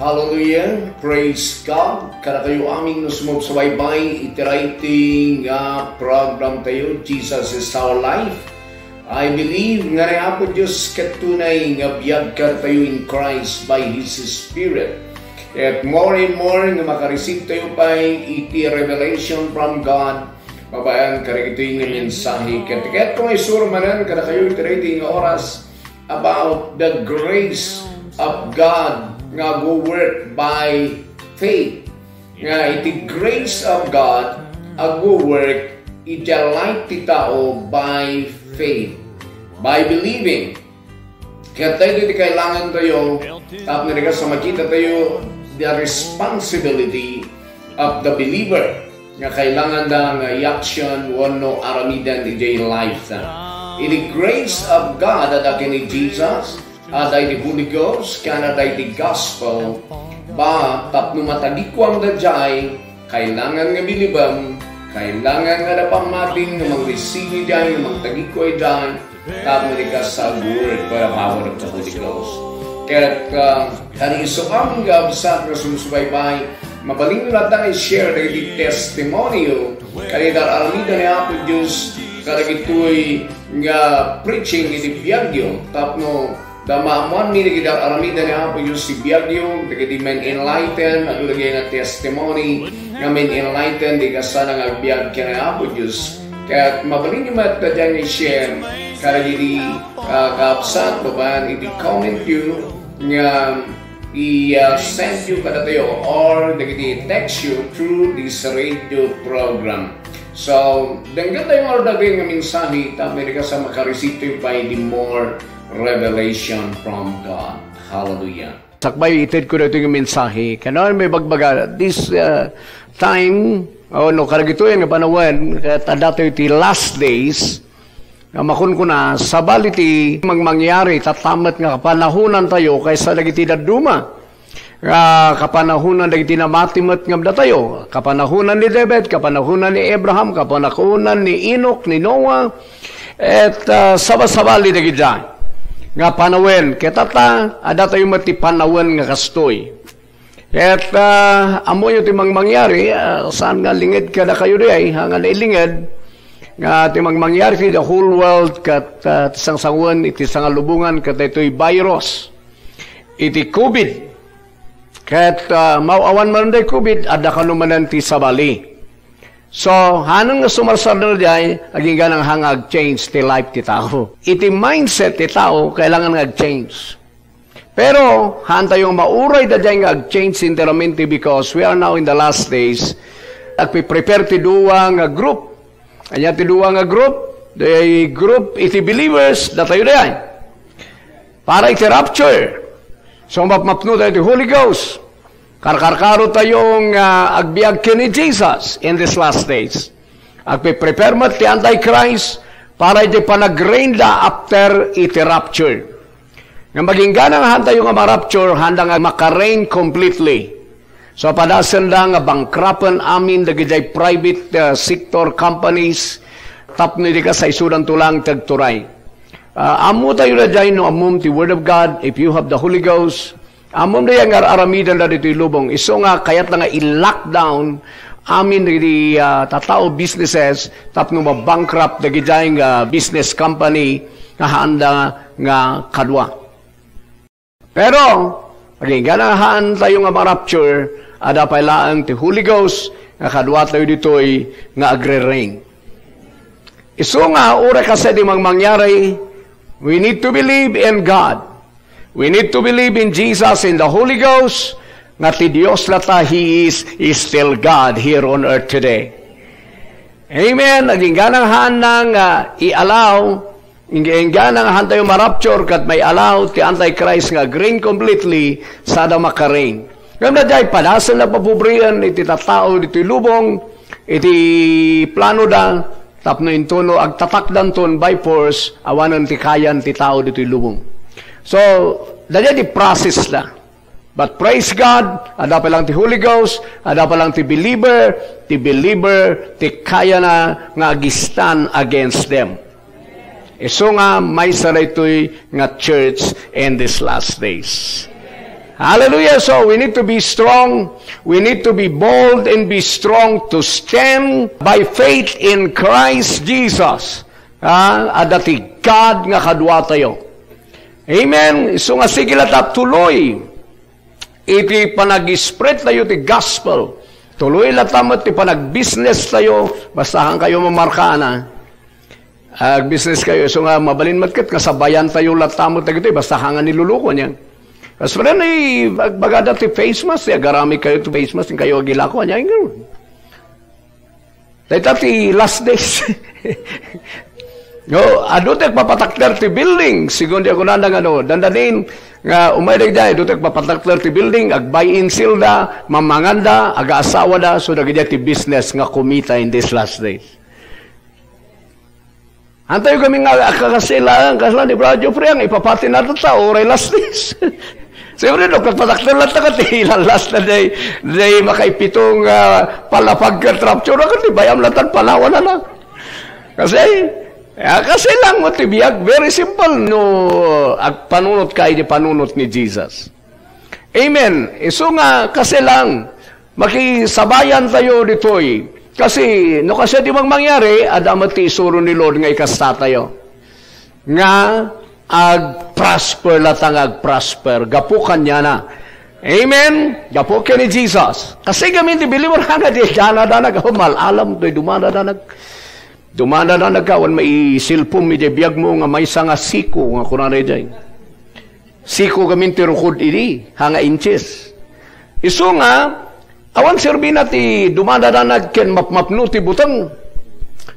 Hallelujah, praise God. Kada kayo aming sumubsabaybay, itirating program tayo, Jesus is our life. I believe nga rin po Diyos katunay nga biyag ka tayo in Christ by His Spirit. At more and more nga makareceive tayo pa iti revelation from God. Babayan ka rin ito yung mensahe. Katikat kung isuro manan, kada kayo itirating oras about the grace of God nga go work by faith. Nga iti grace of God go work iti light ti tao by faith, by believing. Kaya tayo iti kailangan tayo tapos nga sa makita tayo the responsibility of the believer nga kailangan da nga action wano aramidan iti life na. Iti grace of God at ni Jesus aday di Holy Ghost, kanaday di Gospel, ba tapno matadikwang da jay, kailangan nga bilibam, kailangan nga na pamating nga mag-receive jay, nga magtagikwa jay, tapno di ka sa word para power of the Holy Ghost. Kaya kani iso ang gabsat na sumusubaybay, mabaling na natin i-share na iti testimonyo, kani dar almida ni Apo Diyos, kada ito'y nga preaching iti biyagyo, tapno damamuan mi nagidang aramida niya po yung si Biagyo, di men enlighten, at lagi nga testimony, nga men enlighten, di kasana nga biyag ka na po Diyos. Kaya mabalin niyo mat na dyan i-share, kaya di kaapsat, babaan, i-comment you, nga i-send you kada tayo, or i-text you through this radio program. So, danggan tayo nga dagay nga mensahe, tapos ka sa makareceive by the more revelation from God. Hallelujah. Sakbay itid ko dito yung mensahe. Kaya may bagbaga. This time, karagito yan nga panawan, tada tayo ti last days, makun ko na, sabali ti mangyari, tatamat nga kapanahunan tayo, kaysa lagi ti daduma. Kapanahunan lagi ti namatimat nga tayo. Kapanahunan ni David, kapanahunan ni Abraham, kapanahunan ni Enoch, ni Noah, at sabasabali lagi dyan. Nga panawen, ketata, ada tayo mati panawen nga kastoy. At amo yung timang mangyari, saan nga lingid ka na kayo di ay, hanga na ilingid, nga timang mangyari the whole world, kat tisang sanguan, itisang alubungan, kat ito'y virus. Iti COVID. Kat mauawan man day COVID, ada ka numanan ti sabali. So, hanang nga sumarsal na diyan, aging ganang hangag change ti life ti tao. Iti mindset ti tao, kailangan nga-change. Pero, hanta yung mauray na diyan nga-change sinceramente because we are now in the last days. Nagpiprepare ti duwa nga group. Kanya ti duwa nga group, the group iti believers, na tayo diyan. Para iti rapture. So, mapmapno tayo ti Holy Ghost. Karkarkaro tayong agbiag ni Jesus in these last days. Agpiprepare mo ti Antichrist para iti panag-reign da after iti rapture. Nga maging ganang handa yung ma-rapture, handa nga maka-reign completely. So padasan da nga bankrapan amin dagiti private sector companies tapno di ka sa isudan tulang tagturay. Amo tayo na dyan no amum ti Word of God if you have the Holy Ghost. Amon na yung aramidan na dito ilubong. Iso nga, kaya't na nga i-lockdown amin di tatao businesses tapno mabankrupt na gidayang business company nga handa nga kadwa. Pero, ganang tayo nga ma-rapture, ada pailaan ti Holy Ghost, nga kadwa tayo dito'y nga agre-reign. Iso nga, ura kasi di mangyari, we need to believe in God. We need to believe in Jesus, in the Holy Ghost, nga ti Diyos lata, He is still God here on earth today. Amen. Naging ganang hanang i-allow, naging ganang han tayo ma-rapture, kat may allow ti Antichrist nga grain completely, sada maka-reign. Ngayon na dahil padasan na papubriyan, iti tatao, iti lubong, iti plano da, tapno intono, agtatakdan ton by force, awanan ti kayan ti tao dito lubong. So, dahil di process na. But praise God, ada pa lang ti Holy Ghost, ada pa lang ti believer, ti kaya na nga gistan against them. Iso nga, may saray to'y nga church in these last days. Hallelujah. So we need to be strong. We need to be bold and be strong to stand by faith in Christ Jesus. Adati God nga kadwa tayo. Amen. So nga sige latap tuloy. Iti panag-spread tayo ti gospel. Tuloy latamot ti panag-business tayo. Bastahan kayo mamarkaan na. Business kayo. So nga mabalin matkat kasabayan tayo latamot tayo. Bastahan nga niluluko niya. As pa rin ay bagada ti face mask, garami kayo ti face mask, kayo agilako, niya yung dahil ti last days. No, adutek papatakler ti building, segundo ako na dandanin, nga umaydag dahil, adutek papatakler ti building, ag-buy-in silda, mamanganda, aga-asawa da, so nagigya ti business nga kumita in this last days. Antayo kami nga kakasilaan, kasala ni Brad Jofre, ang ipapati na ito sa oray last days. Siyempre, nagpatakter lang takati, last na day makaipitong palapag ka trapture na kati, bayam latan palawan na lang. Kasi lang mo tibiyag, very simple, no, panunot ka, di panunot ni Jesus. Amen. So nga, kasi lang, makisabayan tayo dito'y, kasi, no kasi di bang mangyari, adamati isuro ni Lord nga ikasta tayo. Nga, ag-prosper latang ag-prosper. Gapukan niya na. Amen? Gapukan ni Jesus. Kasi gamin di believer nga di dana-danag. Malalam do'y dumana-danag. Dumana-danag ka. Wan may silpum mi biyag mo nga may nga siko nga kunanay dyan. Siko gamin ti rukod ini. Hanga inches. Iso nga, awan sirbi na ti dumana-danag ken mapmapno ti butang.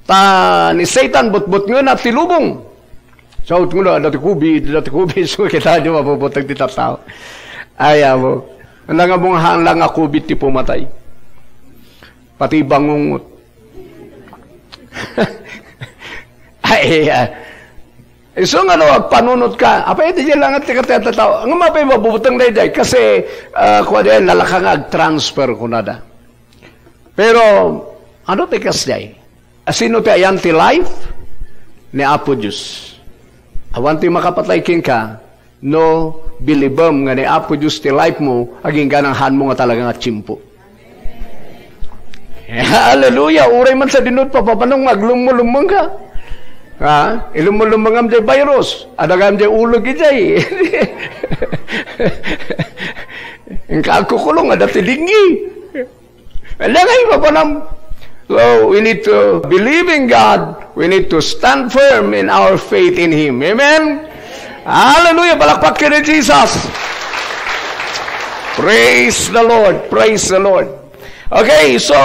Ta ni Satan but-but nga na ti lubong. Saut mo na, dati kubi, so kita nyo mapuputag di tao. Ayaw mo. Ang nga mong hanglang nga kubit ti pumatay. Pati bangungot. So nga panunot ka. Apa ito dyan lang at tikatata tao. Ang mapay mapuputang na day. Kasi, kung ano lalakang ag-transfer ko na da. Pero, ano tikas day? Sino ti ayan ti life? Ni Apo Diyos. Awan ti makapataykin ka, no bilibam nga ni Apo Diyos ti life mo, aging gananghan mo nga talaga nga chimpo. Hallelujah! Uray man sa dinod pa, papanong maglumulumang ka. Ha? Ilumulumang jay virus. Adagam jay ulog jay. Ang kakukulong, adati dingi. Alagay pa panang. So, we need to believe in God. We need to stand firm in our faith in Him. Amen? Hallelujah! Palakpak ka ni Jesus. Praise the Lord. Praise the Lord. Okay, so,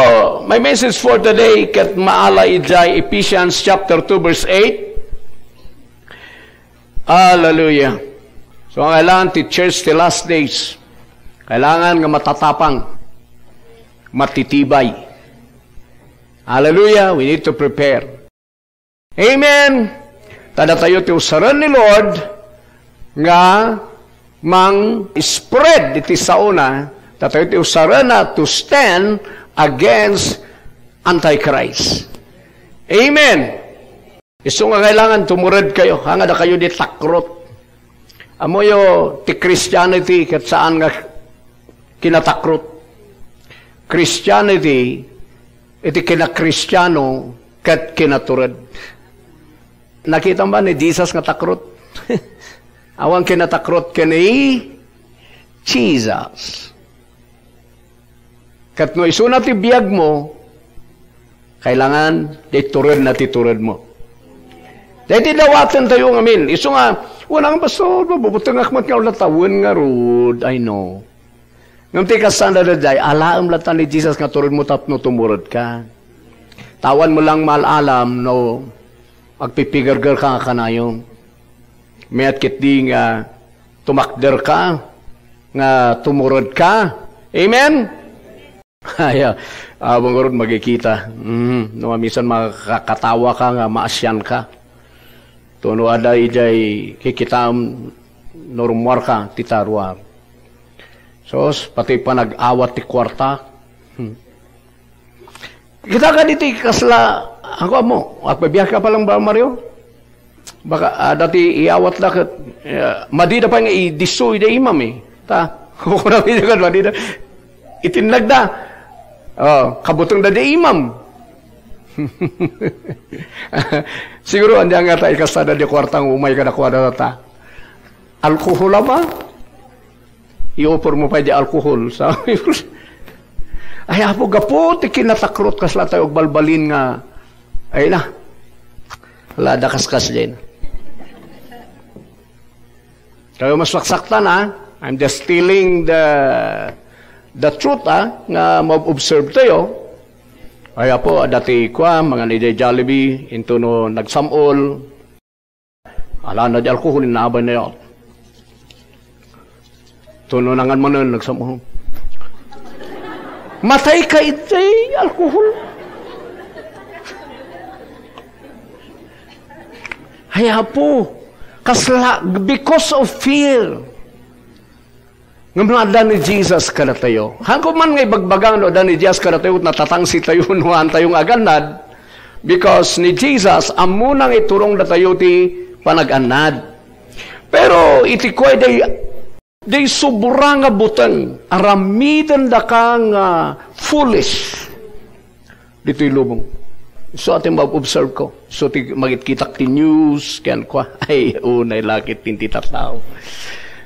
my message for today, kat maala ijay, Ephesians chapter 2, verse 8. Hallelujah. So, ang kailangan ti church ti last days, kailangan nga matatapang, matitibay. Hallelujah, we need to prepare. Amen. Tada tayo ti usaran ni Lord nga mang spread iti sauna, tada tayo ti usaran na to stand against Antichrist. Amen. Iso nga kailangan tumurad kayo, hanga da kayo di takrot. Amoyo ti Christianity kat saan nga kinatakrot. Christianity iti kina-Kristiyano kat kinaturad. Nakita ba ni Jesus nga takrot? Awang kinatakrot kini Jesus. Kat no iso na ti biyag mo, kailangan titurad na titurad mo. Dahil dawatan tayo ngamin. Iso nga, wala nga pastor, mabubutang akmat nga ulat tawin nga rod. I know. Ngam ti kasanda na day, alaam latan ni Jesus nga turod mo tapno tumurod ka. Tawan mo lang malalam no agpipigargar ka kanayon. Mayat kit di nga tumakder ka, nga tumurod ka. Amen? Ay, abang rod magkikita. No, minsan makakatawa ka nga, maasyan ka. Tuno ada ijay kikitam normuar ka, titaruar. So, pati pa nag-awat ti kwarta. Kita ka dito, kasla, ako mo, agpabiyak ka palang ba, Mario? Baka, dati iawat na, madida pa nga i-disoy da imam eh. Ta, Kung namin yung kanwa, itinlag na. Kabutong na di imam. Siguro, hindi nga tayo kasada di kwartang umay ka na kuha na ta. Alkohol ba? I-offer mo pa di alkohol. Sabi ko, ay apo gapo, kinatakrot kas la tayo balbalin nga. Ay na. Wala da kaskas din. Kayo mas maksaktan I'm just telling the truth nga mag-observe tayo. Ay po, dati ko mga ni Jollibee, into no nagsamol. Ala na di alkohol, inaabay na yun. Tununangan mo na nagsamol. Matay ka itay, alkohol. Ay po, because of fear. Nga mga ni Jesus ka na tayo. Hanggang man ngay bagbagang no, ni Jesus ka na tayo, natatangsi tayo, nuhan tayong aganad. Because ni Jesus, amunang iturong na tayo ti panag-anad. Pero iti ko day sobrang butang, aramidan da kang foolish. Dito'y lubong. So ating mag-observe ko. So magitkitak ti news, kyan ko, ay unay lakit tinti tao.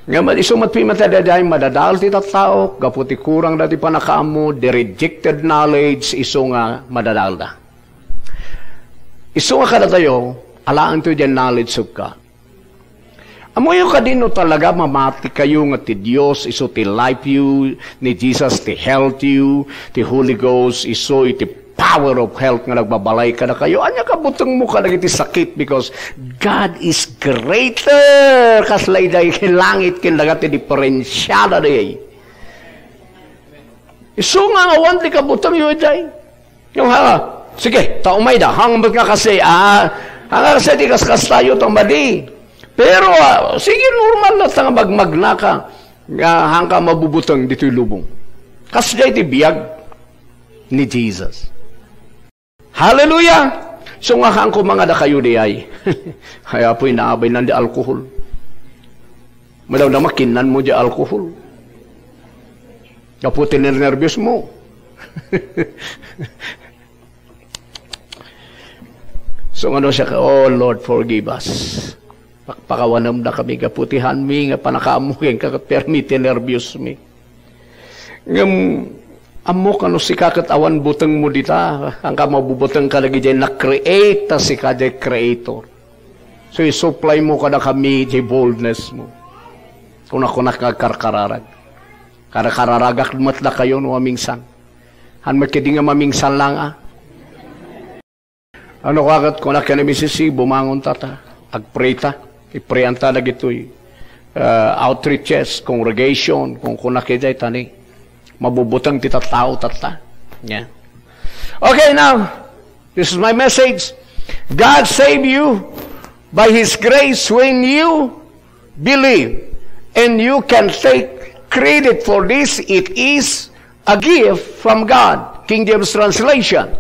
Ngayon, isumat pimatadaday, madadal ti tao, gaputi kurang dati panakaamo, the rejected knowledge, iso nga madadal da. Iso nga kada tayo, alaan to dyan knowledge of God. Amoy ka din no talaga, mamati kayo nga ti Diyos, iso ti life you, ni Jesus ti health you, ti Holy Ghost, iso iti power of health nga nagbabalay ka na kayo. Anya ka butang mo ka nagiti sakit because God is greater. Kaslay dahi kilangit kinagati diferensyada dahi. Iso nga awan ti ka butang yun dahi. Yung sige, taumay da. Hanggang ka kasi, hanggang kasi ti kaskas tayo tamadi. Pero, sige normal na tanga magmagnaka. Hanggang mabubutang dito'y lubong. Kaslay ti biyag ni Jesus. Hallelujah! So nga ko mga da kayo di ay. Kaya po'y naabay lang di alkohol. Malaw na makinan mo di alkohol. Kaputin na nervyos mo. So ano siya ka, oh Lord, forgive us. Pakawanam na kami, kaputihan mi, nga panakamuhin, kakapermite nervyos mi. Amo kano si kakat awan butang mo dita, ang ka mabubutang ka lagi dyan, na-create ta si ka dyan creator. So i-supply mo ka na kami dyan boldness mo. Kung ako nakakarkararag. Karakararagak matla kayo no mamingsan. Han magkidi nga mamingsan lang Ano kakat kung nakanabisisi, bumangon tata, agpreta, ipreanta na gito'y outreaches, congregation, kung nakijay tani. Mabubutang tita tao tata. Yeah. Okay, now, this is my message. God saved you by His grace when you believe. And you can take credit for this. It is a gift from God. King James Translation.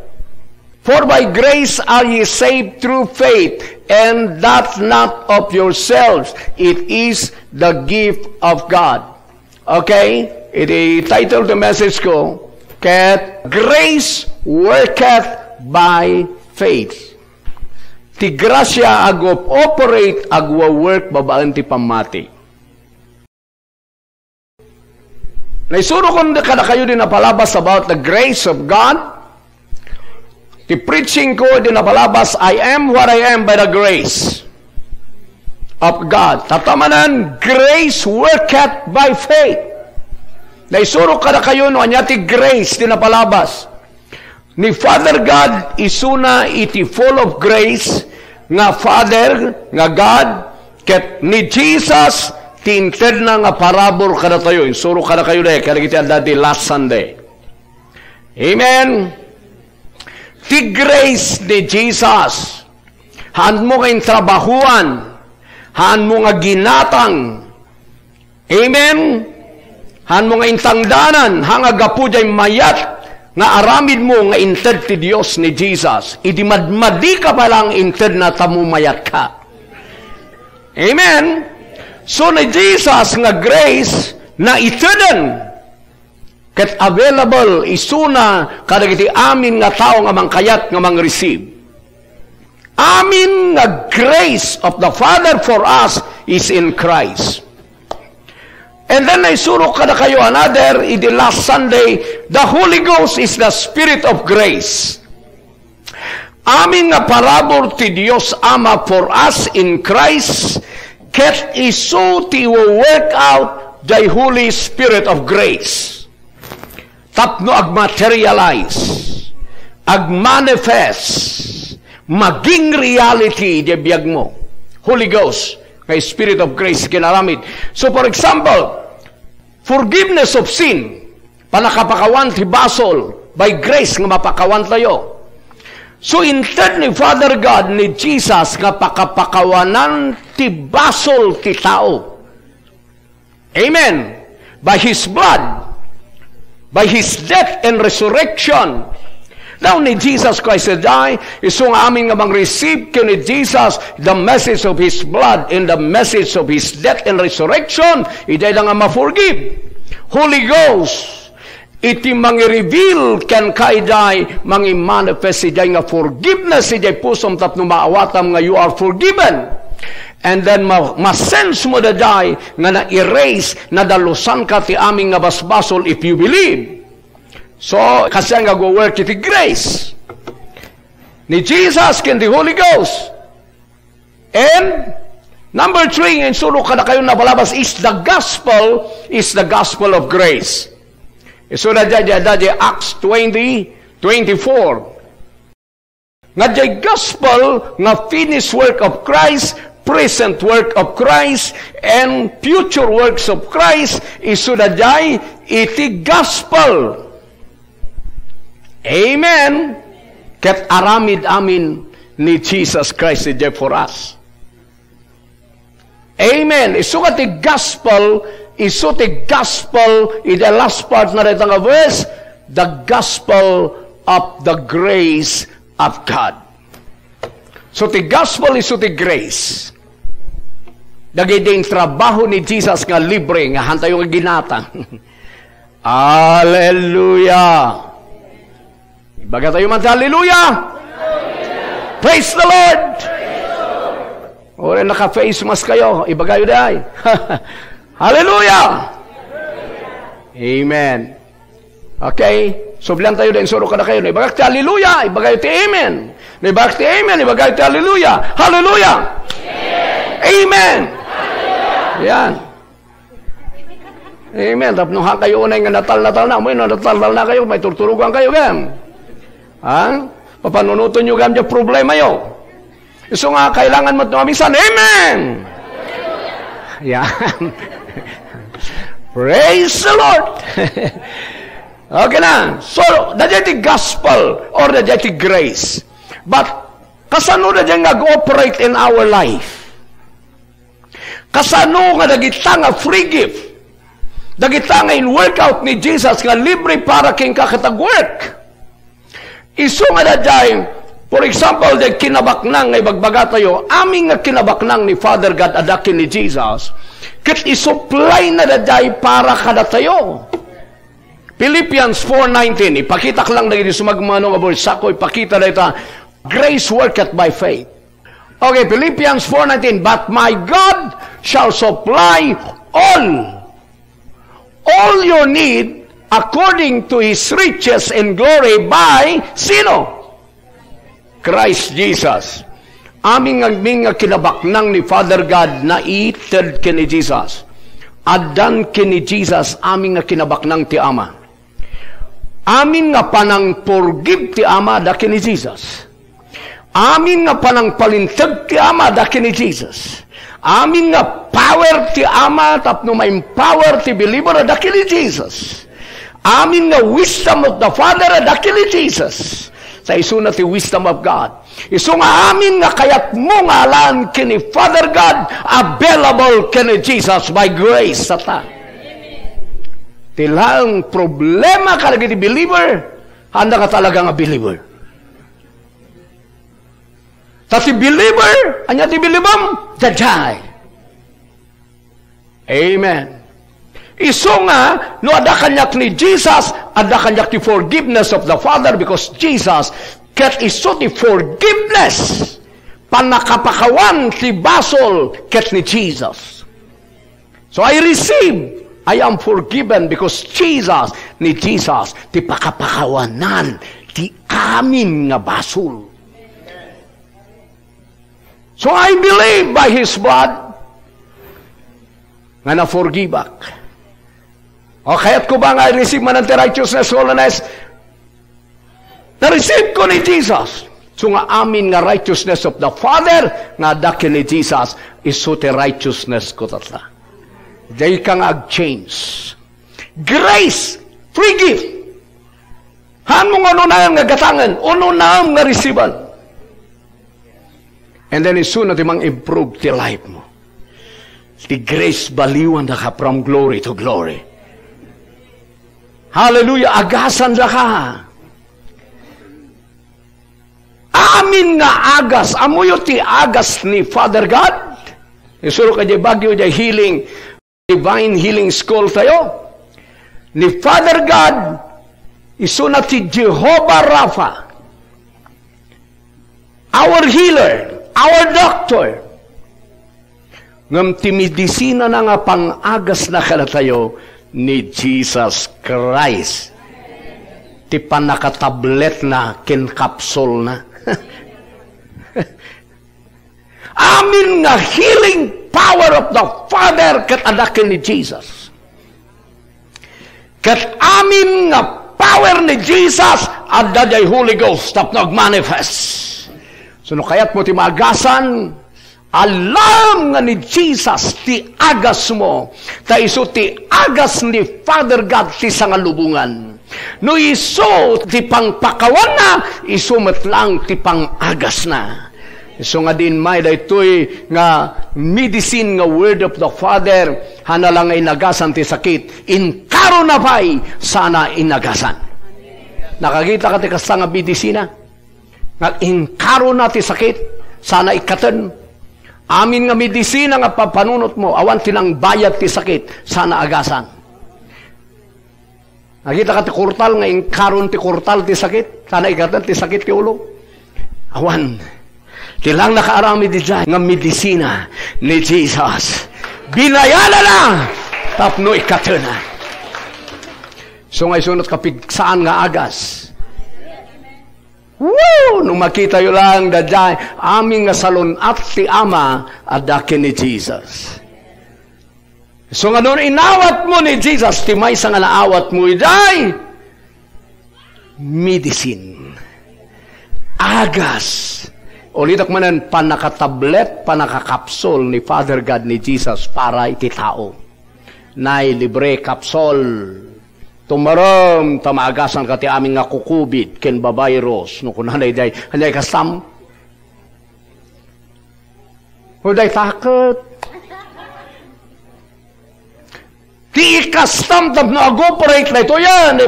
For by grace are ye saved through faith, and that not of yourselves. It is the gift of God. Okay? I-title the message ko, Grace worketh by faith. Ti grasya agop operate agwa work babaan ti pamati. Naisuro ko kada kayo din napalabas about the grace of God. Ti preaching ko din napalabas, I am what I am by the grace of God. Tatamanan, grace worketh by faith. Naisuro kada kayo no anyati grace din napalabas. Ni Father God isuna iti full of grace nga Father nga God ket ni Jesus tinted na nga parabor kada tayo. Isuro kada kayo dahil kada kita dati last Sunday. Amen. Ti grace ni Jesus. Han mo kayong trabahuan. Han mo nga ginatang. Amen. Han mo nga intangdanan, hanga gapu jay mayat, nga aramid mo nga inted ti Dios ni Jesus. Idimadmadi ka palang inted na tamumayat ka. Amen? So ni Jesus nga grace, na itadan ket available isuna kadagiti amin nga tao nga mangkayat nga mang-receive. Amin nga grace of the Father for us is in Christ. And then naisuro kada kayo another in the last Sunday, the Holy Ghost is the Spirit of grace. Amin nga parabor ti Dios Ama for us in Christ, ket iso ti work out the Holy Spirit of grace. Tapno ag-materialize, ag-manifest, maging reality di biyag mo. Holy Ghost, kay Spirit of grace, kinaramid. So for example, forgiveness of sin, panakapakawan ti basol, by grace nga mapakawan tayo. So instead ni Father God, ni Jesus, nga pakapakawanan ti basol ti tao. Amen. By His blood, by His death and resurrection. Now ni Jesus Christ die, isong amin nga mang-receive ni Jesus the message of His blood and the message of His death and resurrection, iday lang nga ma-forgive. Holy Ghost, iti mangi-reveal ken kaiday mangi-manifest iday nga forgiveness iday pusom tapno maawatam nga you are forgiven. And then ma-sense mo daday nga na-erase na dalusan ka ti aming nga basbasol if you believe. So, kasi nga go-work iti grace ni Jesus ken the Holy Ghost. And number 3, in sulok kada kayo nabalabas is the gospel of grace. So na dyan Acts 20:24. Nga dyan gospel nga finished work of Christ, present work of Christ, and future works of Christ, iso na dyan iti gospel. Amen. Ket aramid amin ni Jesus Christ iti for us. Amen. Iso nga ti gospel, in the last part na rin nga verse, the gospel of the grace of God. So ti gospel iso ti grace. Dagiti trabaho ni Jesus nga libre, nga hantayo nga ginata. Hallelujah! Ibaga tayo man, hallelujah! Praise the Lord! O rin naka-face mask kayo, ibaga yun ay. Hallelujah! Amen. Okay? So, bilang tayo din, suro ka na kayo. Ibagay ti hallelujah, ibagay ti amen. Ibagay ti amen, ibagay ti hallelujah. Hallelujah! Amen! Yan. Amen. Tapos nung kayo unay nga natal na, may natal na kayo, may turturugan kayo, gam. Ha? Papanunuto nyo gam yung problema yun. So nga, kailangan mo tumabisan. Amen! Yan. Praise the Lord! Okay na. So, dadya ti gospel or dadya ti grace. But, kasano dadya nga operate in our life? Kasano nga dagita nga free gift? Dagita nga in workout ni Jesus nga libre para king kakatag-work. Iso nga dadya, for example, the kinabaknang nga ibagbaga tayo, aming nga kinabaknang ni Father God adakin ni Jesus, kat isupply na daday para kada tayo. Philippians 4:19, ipakita ko lang na ito sumagmano nga bulsa ko, ipakita na ito, grace worketh by faith. Okay, Philippians 4:19, but my God shall supply all your need according to His riches and glory by sino? Christ Jesus. Aming nga kinabaknang ni Father God na ited kini Jesus. Adan kini Jesus aming nga kinabaknang ti Ama. Amin nga panang forgive ti Ama da kini Jesus. Amin nga panang palintag ti Ama da kini Jesus. Amin nga power ti Ama tapno ma-empower ti believer da kini Jesus. Amin nga wisdom of the Father da kini Jesus. Sa iso na ti wisdom of God. Iso nga amin nga kayat mo nga alam kini Father God, available kini Jesus by grace sa ta. Tilang problema ka lagi ti believer, handa ka talaga nga believer. Ta ti believer, anya ti believam, jajay. Amen. Iso nga, no ada kanyak ni Jesus, ada kanyak the forgiveness of the Father because Jesus ket iso the forgiveness panakapakawan ti basol ket ni Jesus. So I receive, I am forgiven because Jesus ni Jesus ti pakapakawanan ti amin nga basol. So I believe by His blood nga na-forgivak. O kaya't ko ba nga receive man ang righteousness, holiness? Na-receive ko ni Jesus. So nga amin nga righteousness of the Father, nga dakin ni Jesus, iso ti righteousness ko tatla. Day ka nga ag-change. Grace, free gift. Han mo nga na nga gatangan, uno na nga receivean. And then iso na ti mang improve ti life mo. Ti grace baliwan na ka from glory to glory. Hallelujah, agasan na ka. Amin nga agas, amuyo ti agas ni Father God. Isuro ka di bagyo di healing, divine healing school tayo. Ni Father God, iso na ti Jehovah Rapha. Our healer, our doctor. Ngam ti medisina na nga pang-agas na ka na tayo, ni Jesus Christ. Ti panakatablet na, kinkapsol na. Amin nga healing power of the Father kat adakin ni Jesus. Kat amin nga power ni Jesus adda day Holy Ghost tap nag-manifest. So no kayat mo ti magasan, alam nga ni Jesus ti agas mo, ta iso ti agas ni Father God ti sangalubungan. No iso ti pangpakawan na, iso matlang ti pangagas na. Iso nga din may daytoy nga medicine nga word of the Father, hana lang nga inagasan ti sakit, inkaro na pa'y sana inagasan. Nakakita ka ti kasta nga medisina? Nga inkaro na ti sakit, sana ikatan. Amin nga medisina nga papanunot mo, awan tinang bayad ti sakit, sana agasan. Nakita ka ti kurtal, nga ingkaron ti kurtal ti sakit, sana ikatan ti sakit ti ulo. Awan, tilang nakaarami di dyan, nga medisina ni Jesus. Binayala na, tapno ikatan na. So nga isunod kapigsaan nga agas. Woo! Nung makita yun lang, daday, aming nga salon at ti Ama, adakin ni Jesus. So nga noon, inawat mo ni Jesus, ti may sa nga naawat mo, daday, medicine. Agas. Ulitak manan, panakatablet, panakakapsol ni Father God ni Jesus para iti tao. Nay, libre kapsol. Tumaram, tamagasan ka ti aming nga kukubid, ken babayros, no kunanay day, hanay kasam. O day takot. Ti ikastam, tab no agoperate na ito yan.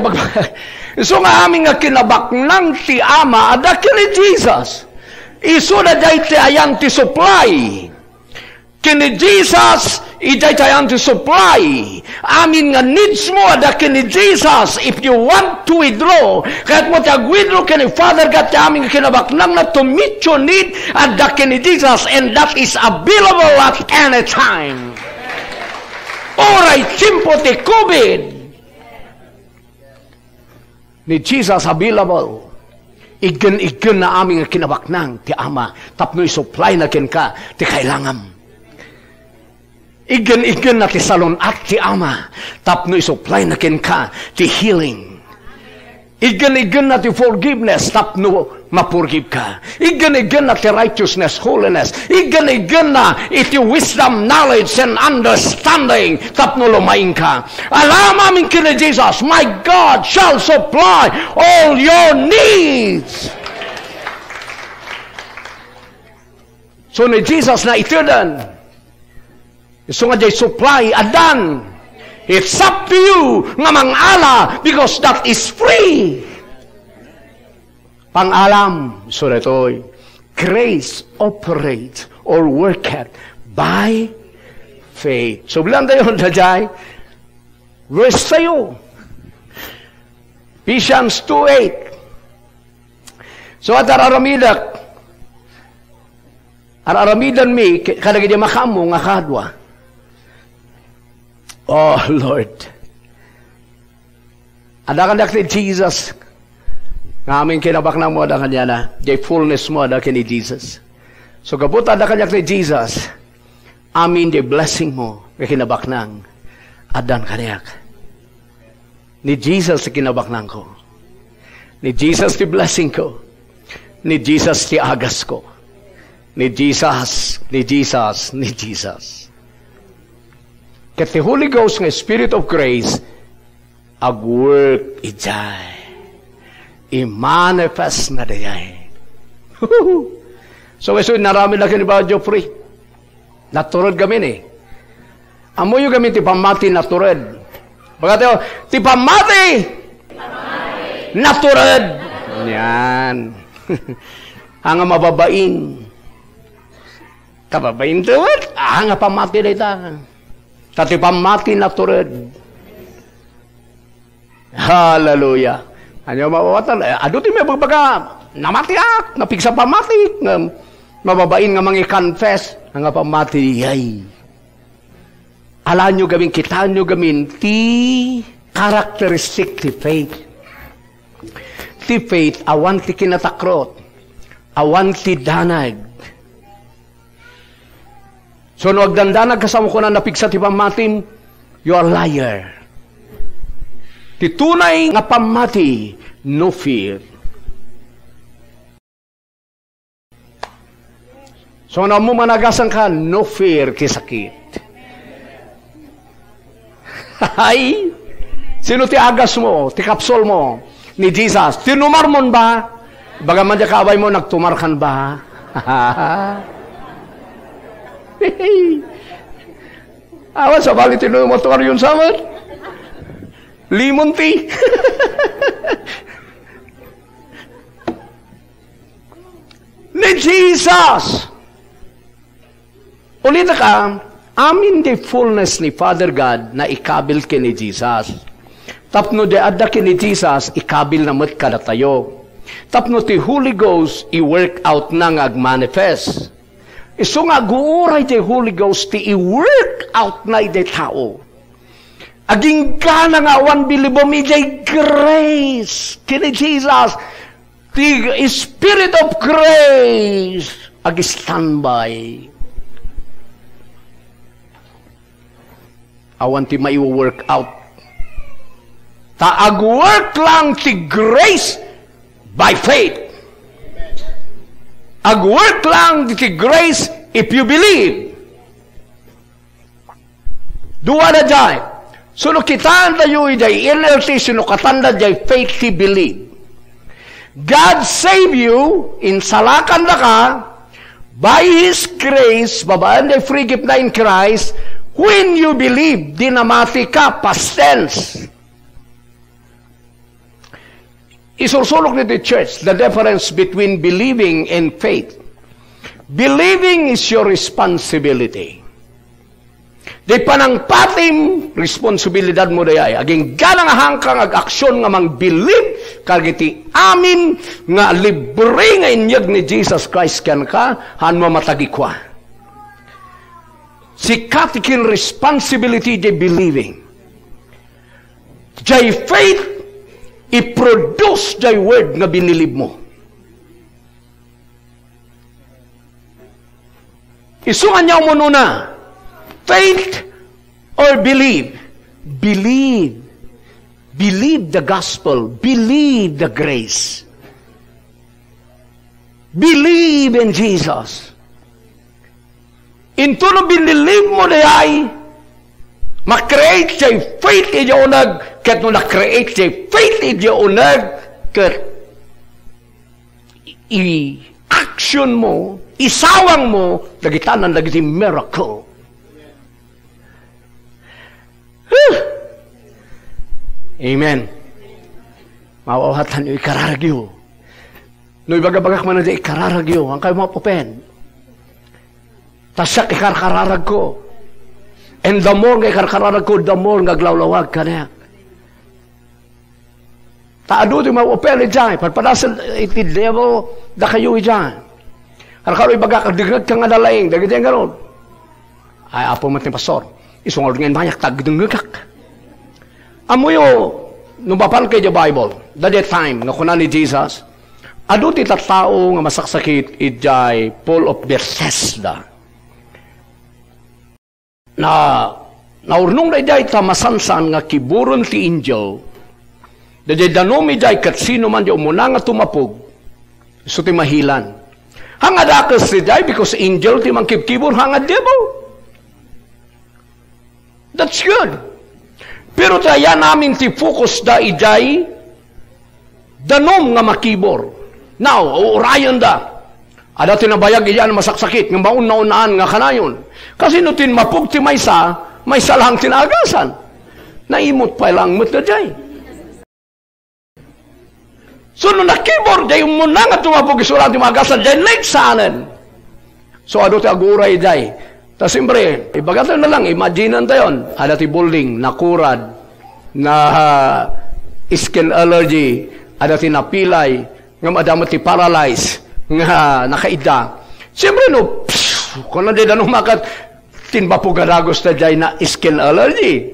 So nga aming nga kinabaknang ti Ama, adakin ni Jesus. Iso na day ti ayan ti supply. Kini Jesus, ijay tayo to supply. Amin nga needs mo, adakin ni Jesus. If you want to withdraw, kahit mo tag-withdraw kini Father God, amin nga kinabaknang na to meet your need, adakin ni Jesus, and that is available at any time. Oray, simpo ti COVID. Ni Jesus available. Igen na amin nga kinabaknang ti Ama, tapno'y supply na kin ka, ti kailangam. Igen na ti salon at ti Ama, tapno isupply na ken ka ti healing. Igen na ti forgiveness, tapno mapurgive ka. Igen na ti righteousness, holiness. Igen na iti wisdom, knowledge, and understanding, tapno lumaing ka. Alam amin kina Jesus, my God shall supply all your needs. So ni Jesus na itudan, so nga jay supply, adan. It's up to you nga mangala because that is free. Pangalam, so netoy, grace operates or worketh by faith. So bilang tayo, dajay, Verse tayo. Ephesians 2:8. So at araramidan mi, kada gidi makamo nga kadwa. Oh, Lord. Ada kandak ni Jesus. Ngamin kinabak na mo ada kanya na. Jay fullness mo ada kini Jesus. So kaput ada kandak ni Jesus. Amin the blessing mo. Kinabak nang. Adan kanyak. Ni Jesus si kinabak nang ko. Ni Jesus ti blessing ko. Ni Jesus ti agas ko. Ni Jesus. Ket the Holy Ghost nga Spirit of Grace ag-work ijay. I-manifest na dayay. So, kasi narami na kinibawa Geoffrey. Naturod kami ni. Amo yung kami ti pamati naturod. Baga tayo, ti pamati! Naturod! Yan. Ang mababain. Kababain tuwad? Ang pamati na ita. Tati pamati naturod. Hallelujah. Ano mawawatan? Ado ti may bagbaga. Namatiak. Napigsa pamati. Mababain nga mga confess. Ang pamati. Yay. Alam nyo gamin, kita nyo gamin, ti characteristic ti faith. Ti faith, awan ti kinatakrot. Awan ti danag. So, no agdandanag kasama ko na napigsa ti pamatim, you are liar. Ti tunay nga pamati, no fear. So, na mo managasan ka, no fear kisakit. Ay, sino ti agas mo, ti kapsol mo, ni Jesus? Tinumar mo ba? Bagaman di kaabay mo, nagtumarkan ba? Awan sa bali tinumar mo tuwar yun samad. Limon tea. Ni Jesus. Ulit ka, amin the fullness ni Father God na ikabil ki ni Jesus. Tapno de adda ki ni Jesus, ikabil na mat kada tayo. Tapno ti Holy Ghost, i-work out na ngag-manifest. Iso nga guuray ti Holy Ghost, ti i-work out na iti tao. Aging ka na nga awan bilibom iti grace kini Jesus. The Spirit of grace ag standby. Awan ti maiwo-work out. Ag-work lang ti grace by faith. Ag-work lang ti grace if you believe. Duwa na dyan. So, no kitaan tayo jay NLT, sino katanda jay faith to believe. God save you, insalakan na ka, by His grace, babaan jay free gift na in Christ, when you believe, dinamati ka, past tense. Isursulok ni the church, the difference between believing and faith. Believing is your responsibility. Di panangpatim, responsibilidad mo dayay. Aging ganang hangkang ag-aksyon nga mang believe, kagiti amin nga libre nga inyag ni Jesus Christ kan ka, han mamatagi kwa. Si katikin responsibility di believing. Jay faith, i-produce jay word nga binilib mo. Isungan niya mo nuna, faith or believe? Believe. Believe the gospel. Believe the grace. Believe in Jesus. Into no binilive mo na ay, makreate siya faith iyo unag, kat no na-create siya faith iyo unag, kat i-action mo, isawang mo, nagitanan nagiti miracle. Amen. Mawawatan yung ikararagyo. No ibagabagak man na di ikararagyo, ang kayo mga pupen. Tasyak ikararag ko. And the more nga karkararag ko, the more nga glawlawag ka na. Taado ti mawapeli dyan. Padpadasal iti devil da kayo dyan. Karkaro ibaga kadigag ka nga dalaing. Dagit yan ganon. Ay apo mat ni pastor. Isungol ngayon mayak tagdungagak. Amuyo, nung bapan kayo the Bible, that time, nga kuna ni Jesus, ado ti tattao nga masaksakit ijay Pool of Bethesda. Naurnong na ijay tamasansan nga kiburon ti angel, dajay danomi jay kat sino man di umuna nga tumapog, so ti mahilan. Hangad akas ti jay because angel ti mangkibkibor hangad devil. That's good. Pero taya namin ti focus da ijay danom nga makibor. Now, urayan da. Ada tinabayag iyan masaksakit ng mauna-unaan nga kanayon. Kasi no tin mapug ti maysa lang tinagasan. Naimot pa lang mo't na jay. So, no nakibor, day muna nga tumapog isulang timagasan, day naigsanan. So, ado ti aguray, day. Ta siyempre, ibagatan na lang, imaginean tayo, ada ti building, nakurad, na skin allergy, ada ti napilay, nga madama ti paralyze, nga nakaida. Siyempre, no, kung na din anong makat, tinbapugaragos na day na skin allergy.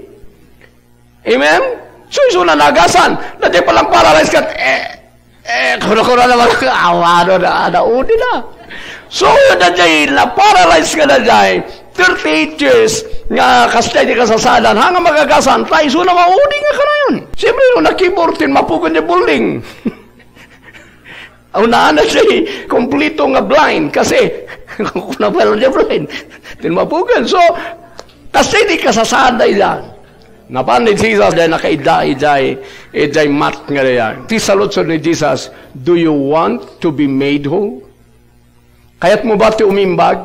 Amen? So, iso na nagasan, na di palang paralyze kat, kuna-kuna naman ka, awado na, udi na. So, yun na jay, na-paralyze ka na jay, 38 years, nga kastay di kasasadan, hanga magagasan, tayo, so na maudi nga ka na yun. Siyempre, nung nakibortin, mapugan niya building. Unaan na siya, kompleto nga blind, kasi, kung na pala niya blind, mapugan. So, kastay di kasasadan yan. Napan ni Jesus dahil nakaida-ijay mat nga yan. Tisalot ni Jesus, do you want to be made whole? Kaya't mo ba ti umimbag?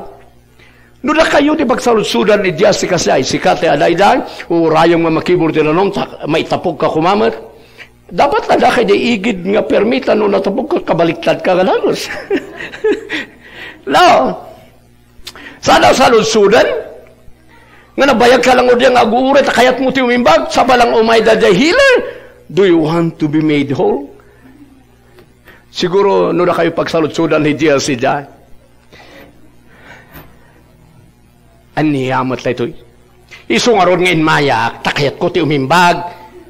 No na kayo di pagsalutsudan ni Jesus si kasay, si kate aday-day, o rayong nga makibur ti nanom, maitapog ka kumamat. Dapat na da kayo igid nga permita no natapog ka, kabaliktad ka gananos. No. Sana salutsudan? Nga nabayag ka lang o diyang aguuret, kayat mo ti umimbag, sa balang umay da jay healer. Do you want to be made whole? Siguro, no na kayo pagsalutsudan ni Jesus si Jai. Aniyamat na ito'y. Isungaron ngayon mayak, takayat ko ti umimbag.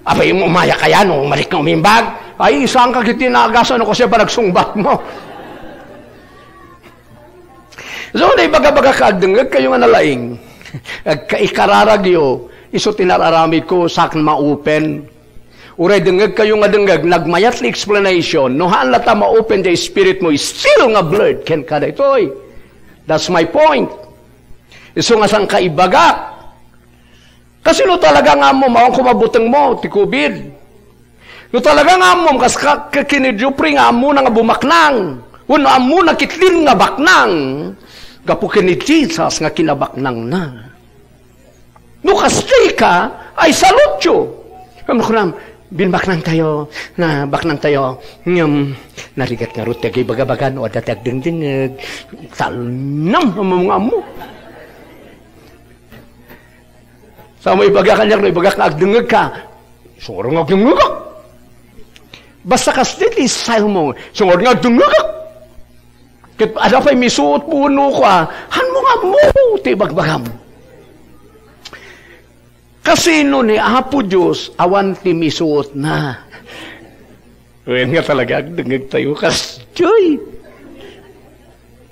Abay mo umaya kaya no, malik na umimbag. Ay, isang kakitinagasan ako siya pa nagsungbat mo. So, na ibaga-baga kaagdangag kayo nga nalaing. Ikararagyo, iso tinararamid ko sakin ma-open. Uray dengag kayo nga dengag, nagmayat li explanation, no haan lata ma-open the spirit mo, still nga blurred, ken kada itoy. That's my point. Iso nga sang kaibaga. Kasi no talaga nga mo, mawang kumabutang mo, ti COVID. No talaga nga mo, kas kakinidjupri nga mo na nga bumaknang. Uno amo na kitlin nga baknang. Kapukin ni Jesus nga kinabaknang na. No kastay ka, ay salutyo. Kamu ko nam, binbaknang tayo, na baknang tayo, narigat nga rute, kay bagabagan, o datag ding talnam, mga mo. Sa mo ibagak kanyak, no ibagak nga agdungag ka, sungor nga agdungag ka. Basta kastay, isay mo, sungor nga agdungag ka. Kit ada pa'y misuot puno ka, han mo nga mo, tibagbagam. Kasi no ni Apo Diyos, awan ti misuot na. Ngayon nga talaga, dengag tayo kasjoy.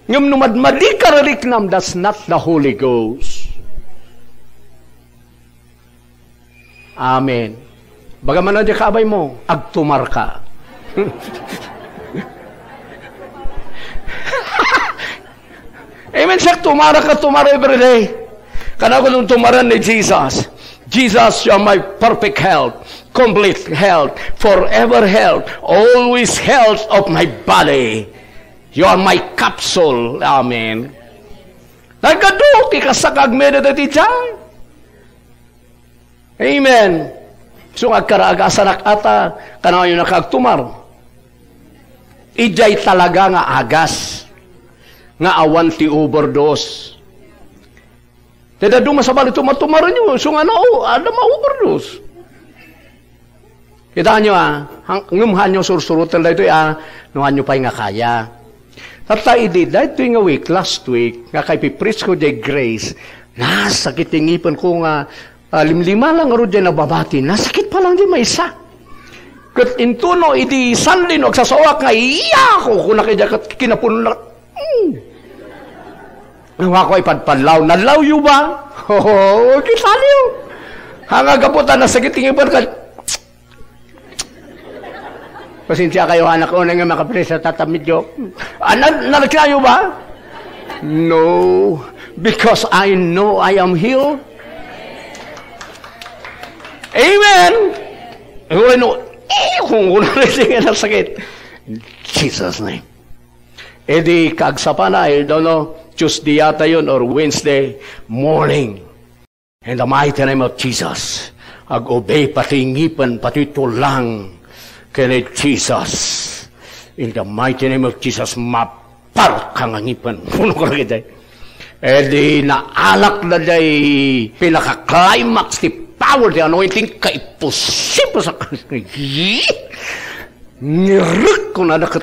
Ngam numadmadi karariknam, that's not the Holy Ghost. Amen. Bagaman na di kaabay mo, agtumar ka. Amen, siya, tumara everyday. Kana ko nung tumaran ni Jesus. Jesus, you are my perfect health, complete health, forever health, always health of my body. You are my capsule. Amen. Nagkado, ti kasagag medita ti chay. Amen. So, agkaraga asanak ata, kana yung nakagtumar. Ijay talaga nga agas. Nga awan ti overdose. Teda duma sa bali tumatumaran nyo, so nga ada ma-overdose. Kita nyo ngumhan nyo sursurutan da ito nuhan nyo pa nga kaya. Tatay di, dahil ito nga week, last week, nga kay pipreach ko di grace, nasakit yung ipon ko nga, limlima lang aro dyan nababati, nasakit pa lang di may isa. Kat intuno, iti Sunday no, agsasawak nga, iya ko, kung nakidya kinapuno na, Nang ako ay padpadlaw, nadlaw yu ba? Oo, kisaliw. Hanga kaputan, nasakit yung ipon ka, pasensya kayo, anak ko, nang makapresa tatamidyo. Nalagsayo ba? No, because I know I am healed. Amen! Kung rin nga nasakit. Jesus' name. E di, kaagsapan na, I don't know, Tuesday yata yun, or Wednesday morning. In the mighty name of Jesus, ag-obey pati ngipan, pati tulang, kaya Jesus, in the mighty name of Jesus, mapar kang angipan. Puno ko na kita. Eh di naalak na day pinaka-climax ni power di anointing kaiposible sa kanila. Ngirik ko na nakat.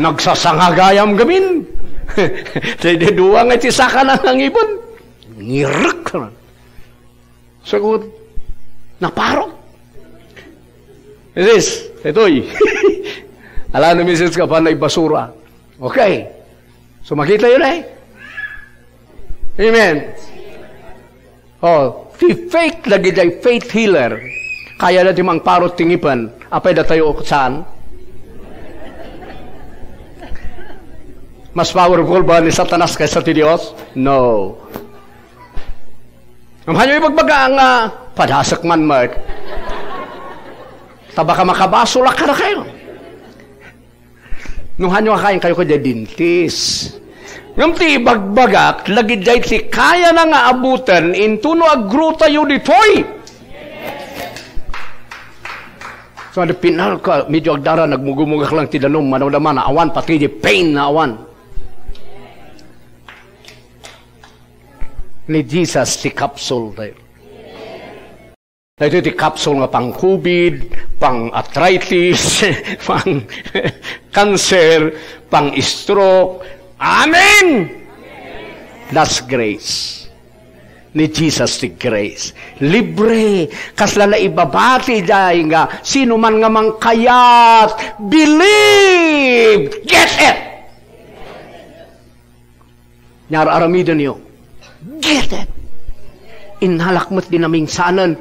Nagsasangagayam gamin. Jadi dua nga tisaka na ng ibon. Ngirik ko na. Sagot, naparok. Isis, ito'y. Alam na misis ka pa na basura. Okay. So makita yun eh. Amen. Oh, faith lagi day faith healer. Kaya na timang parot tingipan. Apay na tayo saan? Mas powerful ba ni Satanas kaysa ti Diyos? No. Ang hanyo ibagbaga ang padasak man mag. Taba ka makabasula ka na kayo. Nung hanyo kain kayo ko dyan dintis. Nung ti ibagbagak, lagi dyan si kaya na nga abutan, intuno agro tayo ditoy. So, ano pinal ka, medyo agdara, nagmugumugak lang ti danom, manaw naman na awan, pati di pain na awan. Ni Jesus, si capsule tayo. Ito ti capsule nga pang COVID, pang arthritis, pang cancer, pang stroke. Amen! That's grace. Ni Jesus ti grace. Libre. Kaslala ibabati dahil nga, sino man nga mangkayat, believe! Get it! Nyara-aramidan niyo. Get it! Inhalakmat din naming sanan.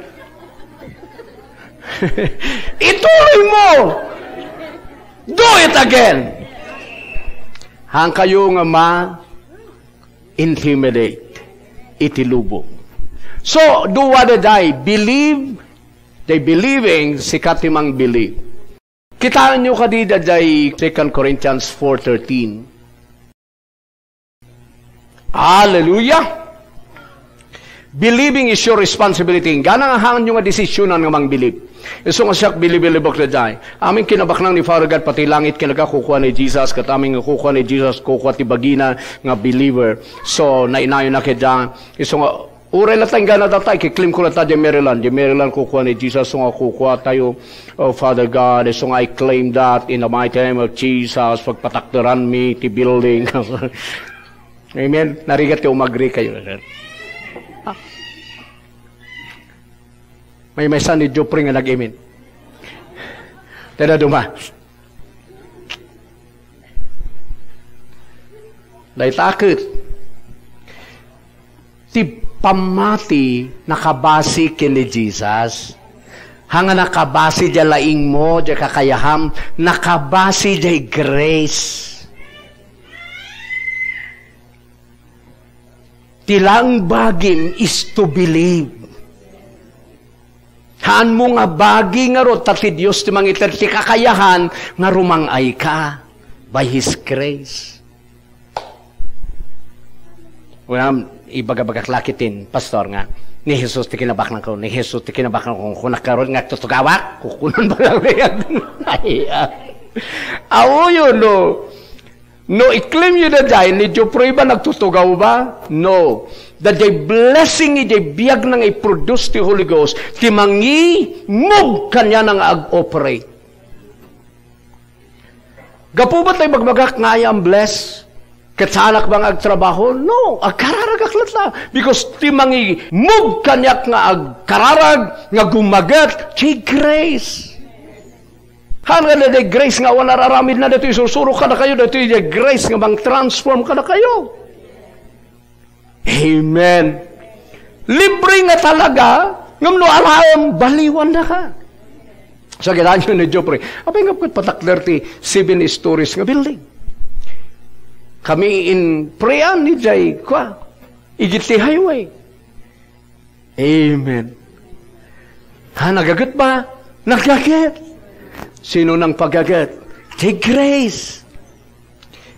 Ituloy mo! Do it again! Hang kayo nga ma-intimidate. Itilubong. So, do what they believe. They believing, sikat timang believe. Kitaan nyo kadida day 2 Corinthians 4:13. Hallelujah! Believing is your responsibility. Ganang ahangan nyo nga desisyonan nga mang believe. So nga siyak bilibok na dyan. Aming kinabaknang ni Father God, pati langit kinagakukuha ni Jesus, kat aming kukuha ni Jesus, kukuha ti bagina nga believer. So, nainayon na kaya so nga, uray na tayong gana tatay, kiklim ko na tayo di Maryland. Di Maryland kukuha ni Jesus, so nga kukuha tayo, oh Father God, so nga I claim that in the mighty name of Jesus, pagpatakdaran mi, ti building. Amen? Narigat kayo, umagri kayo. May san ni Jopri nga nag-imin. Tada duma. Dahil takot. Ti pamati nakabasi kini Jesus. Hanga nakabasi dya laing mo, dya kakayaham, nakabasi dya grace. Tilang bagim is to believe. Haan mo nga bagi nga ro, tati Diyos ti mangiter ti kakayahan, nga rumangay ka by His grace. Well, ibagabagaklakitin, pastor nga, ni Jesus ti kinabaklan ko, ni Jesus ti kinabaklan ko, kung nakaroon nga tutugawak, kukunan ba lang yan? Awo yun, no? No, i-claim yun na dahil, ni Diyo pray ba nagtutugaw ba? No. That the blessing iti biyag nang i-produce ti Holy Ghost, ti mangi-move kanya nang ag-operate. Gapo ba tayo magbagak nga ayang bless? Katsanak bang agtrabaho? No, agkararag aklat na. Because ti mangi-move kanya nga agkararag, nga gumagat, ti grace. Hanggang na the grace nga wala raramid na dito, isusuro ka na kayo, dito the grace nga bang transform ka na kayo. Amen. Libre nga talaga, ngam no alam, baliwan na ka. So, kita nyo na Diyo, pre. Apay nga patakler ti 7 stories nga building. Kami in prayan ni Jay, kwa, igit ti highway. Amen. Ha, nagagat ba? Nagagat. Sino nang pagagat? The grace.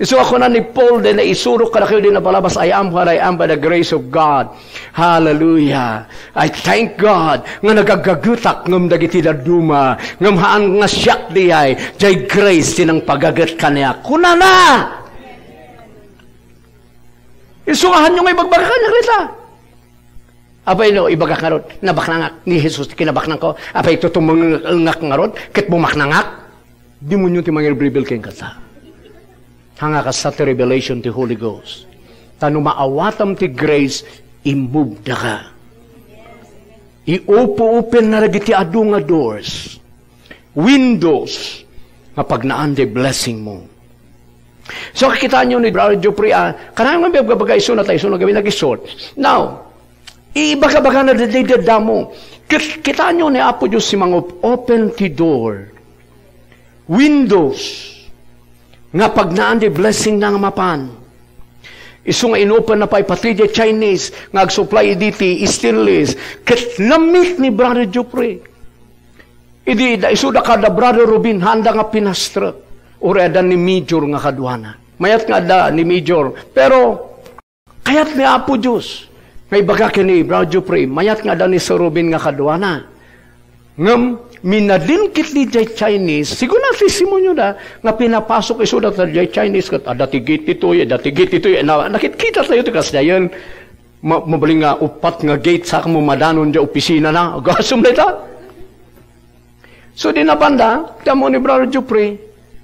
So ako na ni Paul din na isurok ka na kayo din na palabas, I am what I am by the grace of God. Hallelujah. I thank God nga nagagagutak ngam dagiti daduma ngam haan nga siyak di ay jay grace tinang pagagat kanya. Kuna na! Isungahan nyo nga ibagbaga kanya rita. Apay no, ibagak nga rod, nabaknangak ni Jesus, kinabaknang ko. Apay ito tumangangak nga rod, kit bumaknangak. Di mo nyo ti mga reveal kayong kata. Hanga ka sa ti revelation ti Holy Ghost. Tano maawatam ti grace, imove na ka. I-open na lagi ti adu nga doors. Windows, nga pagnaan di blessing mo. So, kakita nyo ni Brother Jopri, kanang nga bagay iso na tayo, iso na gawin nag-isort. Now, ibaga-baga na dadada mo. Kita nyo ni Apo Diyos si mga open ti door. Windows. Nga pagnaan di blessing na nga mapan. Iso nga inopen na pa pati di Chinese. Nga ag-supply diti stainless. Kat namit ni Brother Jopre. Idi da iso da kada Brother Rubin handa nga pinastra. Ura da ni Major nga kadwana. Mayat nga da ni Major. Pero kayat ni Apo Diyos. May baga kini, Brother Jopre, mayat nga daw ni Sir Robin nga kadwana. Ngam, minadinkit ni Jay Chinese, siguro na sisimo nyo na, nga pinapasok iso na sa Jay Chinese, dati gate ito, nakikita tayo ito kasi yan, mabaling nga upat nga gate, sa mo madanon dyan opisina na, gasum na ito. So, di na banda, tamo ni Brother Jopre,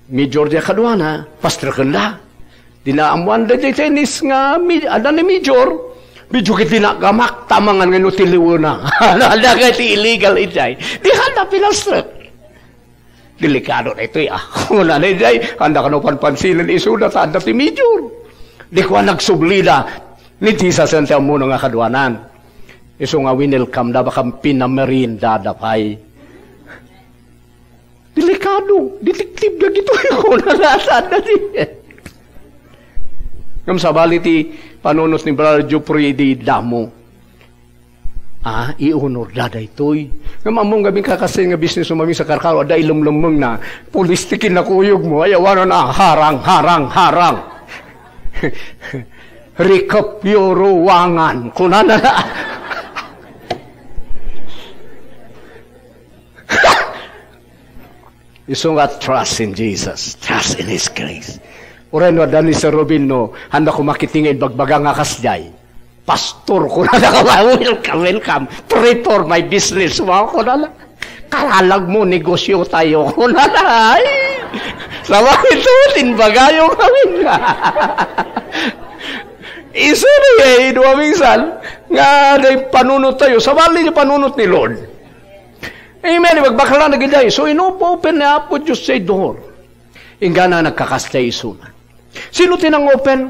Major Jay kadwana, pastor kanda. Di na amuan da Jay Chinese nga, ada ni Major, medyo kiti nakamak, tamangan nga nutiliwo na. Handa ka iti illegal itay. Di handa pinastret. Delikado na ito Una na itay, handa ka no panpansilan iso na handa ti Major. Di ko nagsublida. Ni Jesus ang tiyan mo nga kadwanan. Iso nga winelcome na baka pinamerinda dapay. Delikado. Detektive na gito. Una na handa ti. Ngam sabali ti panunot ni Brother Jopre di damo. Iunor dada ito'y. Ngam among gabing kakasay nga business umaming sa Karkaro, ada ilumlumong na, pulistikin na kuyog mo, ayawan na, harang. Rekapyo ruwangan. Kuna na. Iso nga trust in Jesus. Trust in His grace. Ura no, dani sa Robin no, handa ko makitingin bagbaga nga kasjay. Pastor ko na welcome. Traitor my business. Wow, ko na kalalag mo, negosyo tayo. Ko na ay. Sama ito, tinbagayo kami nga. Isa na dua minsan, nga panunot tayo. Sabali yung panunot ni Lord. Amen, magbakala na giday. So, inopo-open na po Diyos sa door. Inga na nagkakastay isunan. Sino tinang open?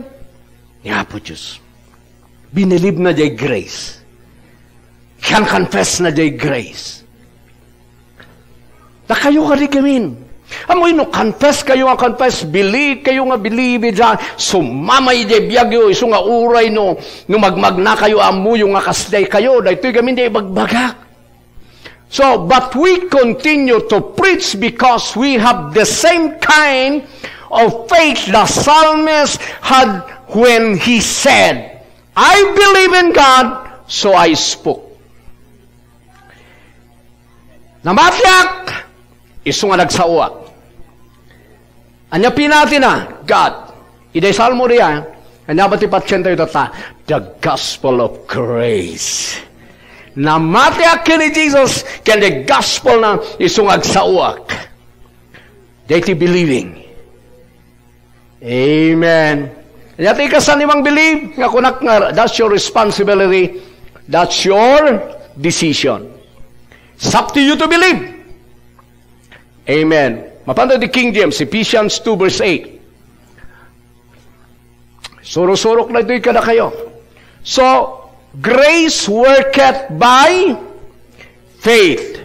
Ni Apo Diyos. Binilib na jay grace. Can confess na jay grace. Na kayo ka rin gamin. Amoy no, confess kayo nga confess. Believe kayo nga believe. Sumamay jay biyagyo. Iso nga uray no magmag na kayo amuyo nga kastay kayo. Dahito gamin jay bagbagak. So, but we continue to preach because we have the same kind of faith the psalmist had when he said, I believe in God, so I spoke. Namatyak, iso nga nagsawa. Anya pinati na, God, Iday salmo riya, dapat ipatsyenta ito ta, the gospel of grace. Namati akin ni Jesus, kaya the gospel na isungag sa uwak. Dati believing. Amen. Yati kasan imang believe, nga kunak nga, that's your responsibility, that's your decision. It's up to you to believe. Amen. Mapanda di King James, Ephesians 2 verse 8. Surok-surok na ito'y kada kayo. So, grace worketh by faith.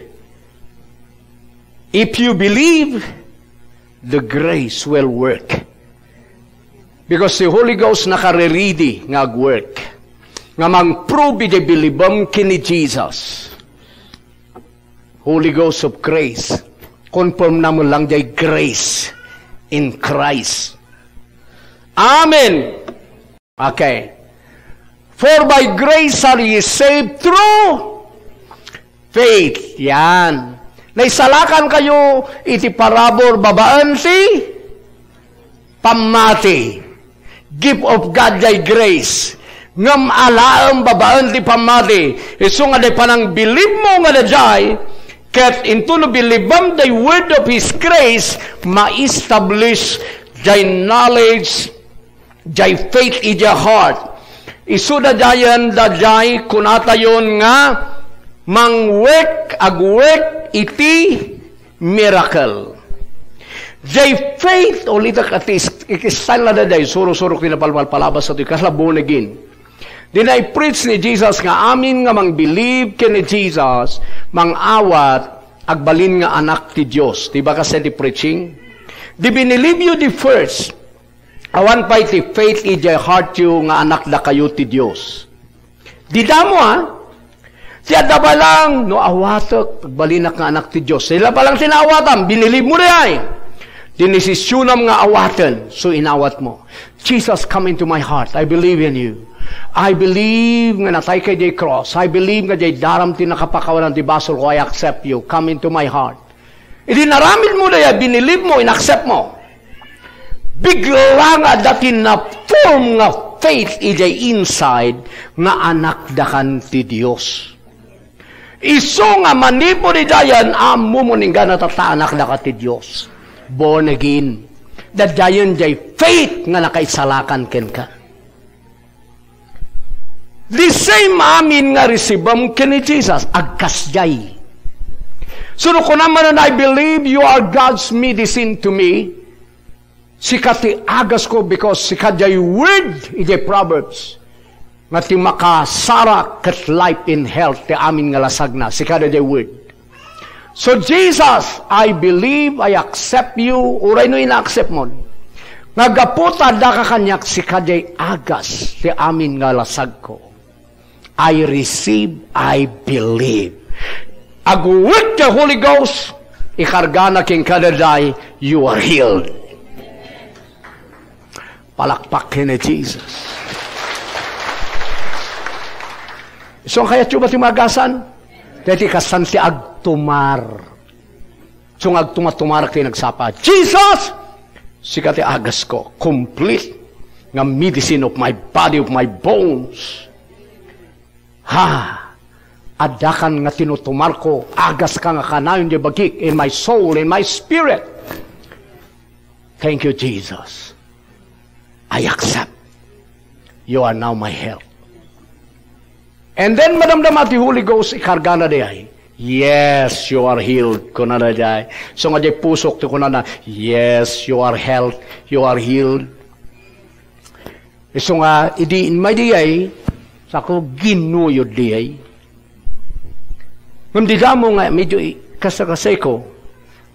If you believe, the grace will work. Because the Holy Ghost nakareridi nga work. Nga mang-prove the bilibam kini Jesus. Holy Ghost of grace. Confirm na mo lang jay grace in Christ. Amen. Okay. For by grace are ye saved through faith. Yan. Naisalakan kayo iti parabor babaan si pamati. Gift of God jay grace. Ngam alaam babaan ti pamati. Iso nga day panang believe mo nga na jay, ket into no bilibam the word of His grace, ma-establish jay knowledge, jay faith in your heart. Isu da jayan da jay kunata yon nga mangwek agwek iti miracle. Jay faith ulit katis ikisal na da jay suro-suro kinapalpalpalabas sa ito kasla born again. Dinay preach ni Jesus nga amin nga mang believe kini Jesus mang awat agbalin nga anak ti Dios. Diba kasi di preaching? Di binilieve you the first. Awan pa iti faith in your heart you nga anak da kayo ti Dios. Di damo ha? Siya da ba lang, no awatok, pagbalinak nga anak ti Dios. Sila pa lang sinawatan, binilieve mo rin. Dinisisyunam nga awatan, so inawat mo. Jesus, come into my heart. I believe in you. I believe nga natay kay di cross. I believe nga di daram ti nakapakawalan ti basol ko. I accept you. Come into my heart. Idi naramid mo na yan, binilieve mo, inaccept mo. Bigla nga dati na form nga faith ijay inside nga anak dakan ti Dios. Iso nga manipo ni dayan amo mo ning gana tataanak da ka ti Dios. Born again. Dadayon jay faith nga nakaisalakan ken ka. The same amin nga resibam ken ni Jesus agkas jay. So no ko naman I believe you are God's medicine to me. Sikati agas ko because sikadjay word ijay Proverbs nga ti makasara ket life in health ti amin nga lasag na sikadjay word. So Jesus, I believe, I accept you, uray no ina-accept mo. Nagaputa da ka kanyak sikadjay agas ti amin nga lasag ko. I receive, I believe. Agwit the Holy Ghost, ikargana king kadaday, you are healed. Palakpakin ni Jesus. So, kaya tiyo ba timagasan? Dati kasan si agtumar. So, agtumar kayo nagsapa. Jesus! Sikati agas ko. Complete nga medicine of my body, of my bones. Ha! Adakan nga tinutumar ko. Agas ka nga kanayon di bagik in my soul, in my spirit. Thank you, Jesus. I accept. You are now my help. And then, madamdam at the Holy Ghost, ikarga na diay. Yes, you are healed. Kuna na diay. So nga diay pusok, ti kuna na, yes, you are healed. You are healed. So nga, idiin may diay, sa ko ginuyod diay. Ngam di damo nga, medyo kasakasay ko,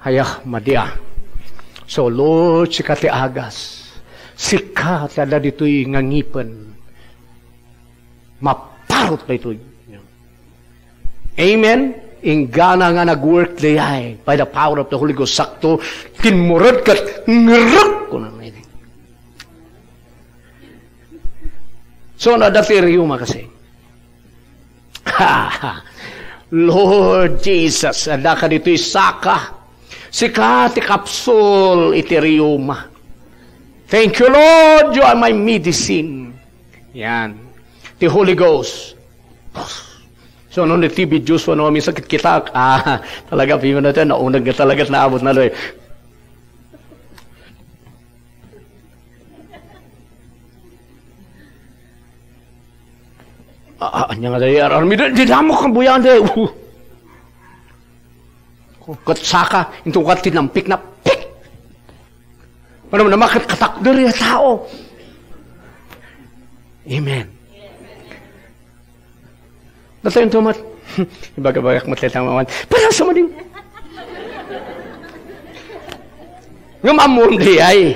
hayah, madia. So, Lord, sikati agas. Sikat ada dito'y ngangipan. Maparot na ito'y. Amen? Ingana nga nag-work dayay by the power of the Holy Ghost. Sakto, tinmurad kat ngeruk ko na may. So, nadatiriuma kasi. Lord Jesus, ada ka dito'y saka. Sikati kapsul itiriuma. Thank you, Lord. You are my medicine. Yan. The Holy Ghost. So, noon ni TB Juice, may sakit kita. Talaga, piyo natin, naunag na talaga, naabot na doon. Anya nga dahil, di damo kang buyan dahil. Katsaka, itong katinampik na, pik! Ano mo naman katakder yung tao. Amen. Nato yung tumat. Ibaga-bagak matletang maman. Para sa mo din. Ngamamun di ay.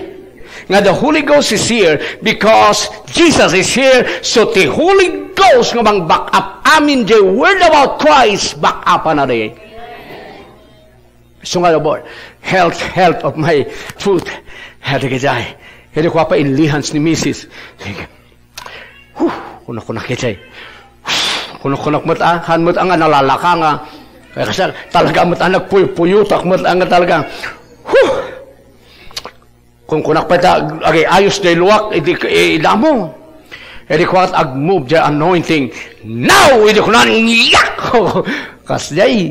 Nga the Holy Ghost is here because Jesus is here. So the Holy Ghost nga bang back up amin the word about Christ back up na rin. So nga Lord, health of my food. Hadi kajay. Hadi ko pa inlihans ni Mrs. Kunak kajay. Kunak hanmat ang nalalaka nga. Kaya kasi talaga mat anak puyutak mat ang talaga. Kung kunak pa ayos day luwak idamo. Hadi ko at ag-move the anointing. Now idi ko na iyak. Kasday.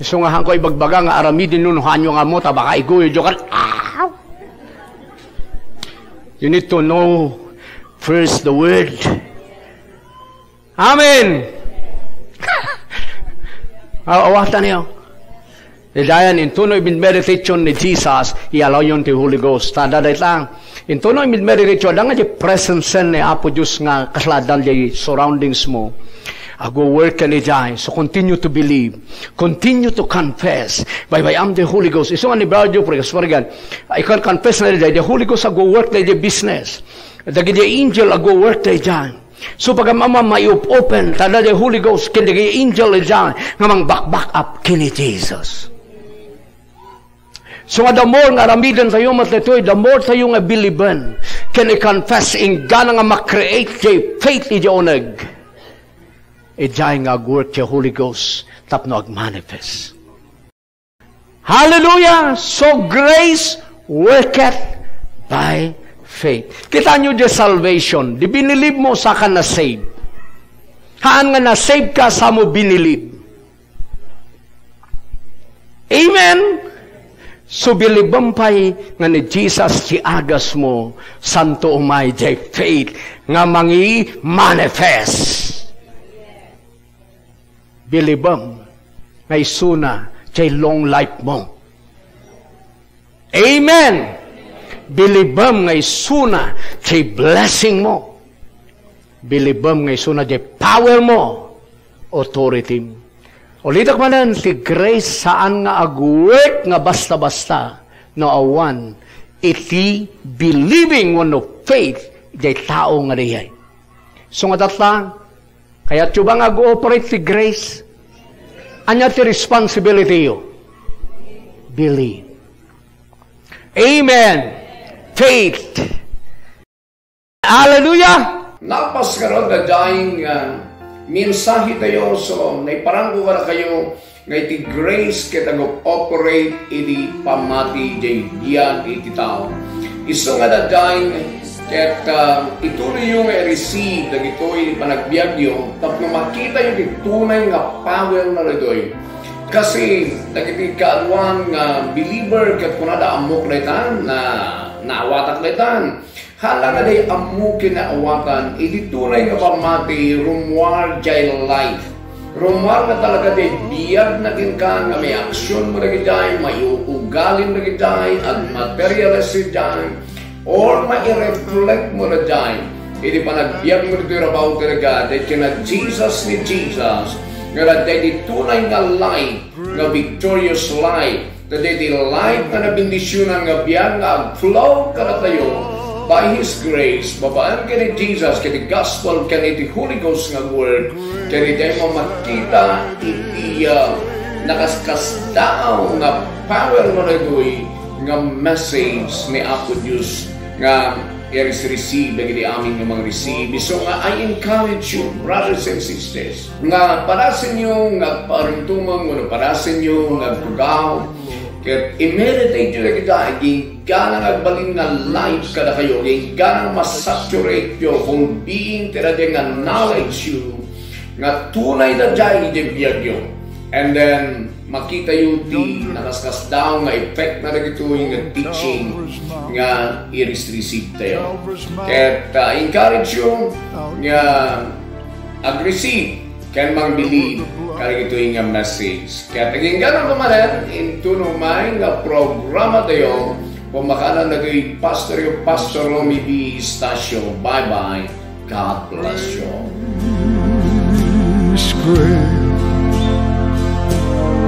So nga ko ibagbaga nga aramidin nun hanyo nga mo tabaka iguyo jokan. You need to know first the word. Amen. Awatan niyo. Dayan in tunoy bin meditation ni Jesus, i-allow yun the Holy Ghost. Tada day lang. In tunoy bin meditation, nga di presence ni Apo Diyos nga kasladan di surroundings mo. Go work ka ni Jai. So continue to believe. Continue to confess. By I'm the Holy Ghost. Iso nga ni Brother Jupre, kaswarigan, I can confess na di the Holy Ghost go work na di business. Dagi di angel go work na Jai. So pag mama may open, tada the Holy Ghost, kindi di angel na Jai, nga mang back up kini Jesus. So nga the more nga ramidan tayo matletoy, the more tayo nga biliban, can i-confess in gana nga makreate jay faith iti onag. Ijay nga work the Holy Ghost tapno ag-manifest. Hallelujah! So grace worketh by faith. Kita nyo the salvation. Di binilib mo sa ka na-save. Haan nga na-save ka sa mo binilib. Amen! So bilibampay nga ni Jesus ti agas mo santo umay jay faith nga mangi manifest. Bilibam nga isuna jay long life mo. Amen! Bilibam nga isuna jay blessing mo. Bilibam nga isuna jay power mo. Authority mo. Ulitak manan, ti grace saan nga agwork nga basta-basta no awan iti believing one of faith jay tao nga diyay. So nga datla, kaya tiyo ba nga go-operate ti grace? Anya ti responsibility yo? Believe. Amen. Faith. Hallelujah! Napas karon na dahing mensahe tayo, so naiparanggo ka na kayo nga iti grace kita go-operate iti pamati jay diyan iti tao. Iso nga na dahing ket ituloy yung receive dagitoy panagbiag yung tapno makita yung tunay nga power na ritoy. Kasi dagiti kaaluan nga believer ket kunada amok letan na naawatak letan. Hala nga day amukin na awatan, iti tunay nga pamati, rumwar jay life. Rumwar na talaga day biyag na ka nga may aksyon mo na giday, may ugalin na giday, at materialis giday, or mai-reflect mo na giday. Iti panagbiag mo dito rabaw talaga, day kina Jesus ni Jesus, nga day di tunay nga life, nga victorious life, day di life na nabindisyonan nga biyag nga flow ka na tayo, by His grace, babaan ka ni Jesus, ka ni gospel, ka ni Holy Ghost nga word, ka ni tayo mamakita iti nakaskasdaaw nga power mo na doy nga message ni Apo Diyos nga i-receive na gini aming nga mga receive. So nga, I encourage you, brothers and sisters, nga para sa inyo nga parintumang, nga para sa inyo nga tugaw, Ket i-meditate nyo na kita, gana nagbalin nga life kada kayo, gana masaturate nyo kung being tira nga knowledge you, nga tunay na dyan i-debiyag nyo. And then, makita yung di nakaskas daw nga effect na nagito yung teaching nga i-receive tayo. Ket encourage yung nga ag-receive can mang believe kaya ito yung message. Kaya taging gano'n kumanan into numay nga programa tayo pumakanan na kay Pastor Romy B. Stasio. Bye-bye. God bless you.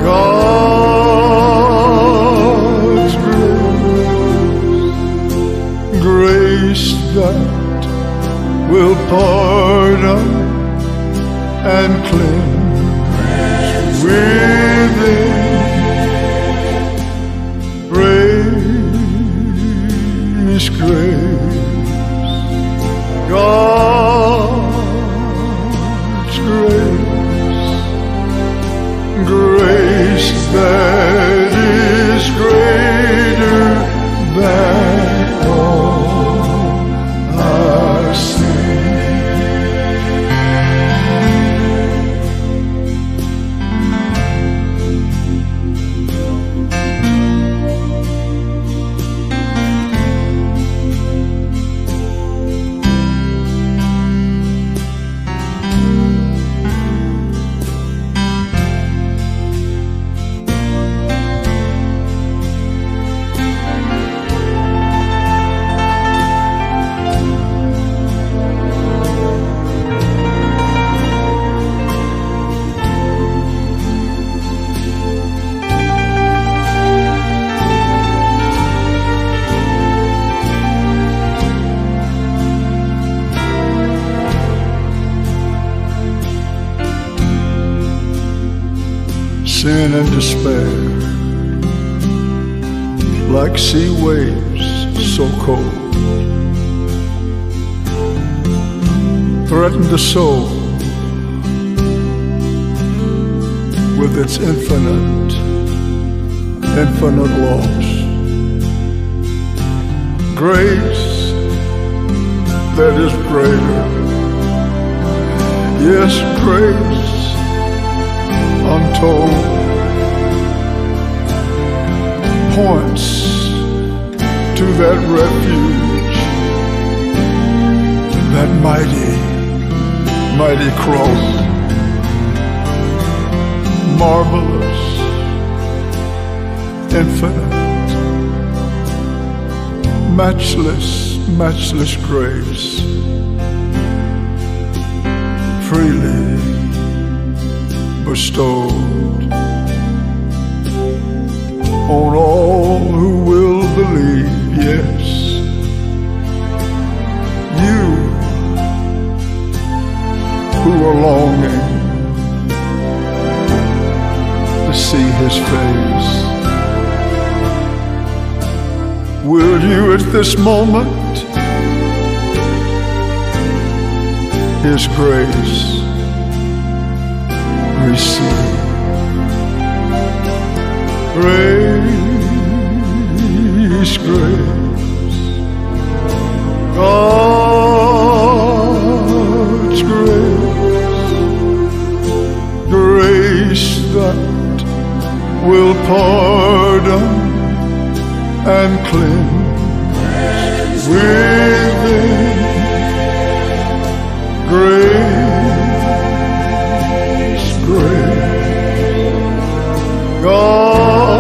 God's grace that will pardon and cleanse within. Praise grace, God's grace that is greater than all our sin. Sin and despair, like sea waves so cold, threaten the soul with its infinite loss. Grace that is greater, yes, grace untold, points to that refuge, that mighty cross, marvelous, infinite, matchless grace, freely bestowed on all who will believe. Yes, you who are longing to see His face, will you at this moment His grace receive? Grace, grace, God's grace that will pardon and cleanse within. Grace, God's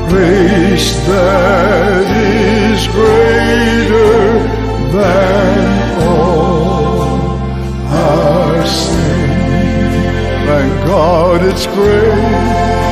grace that is greater than all our sin. Thank God it's great.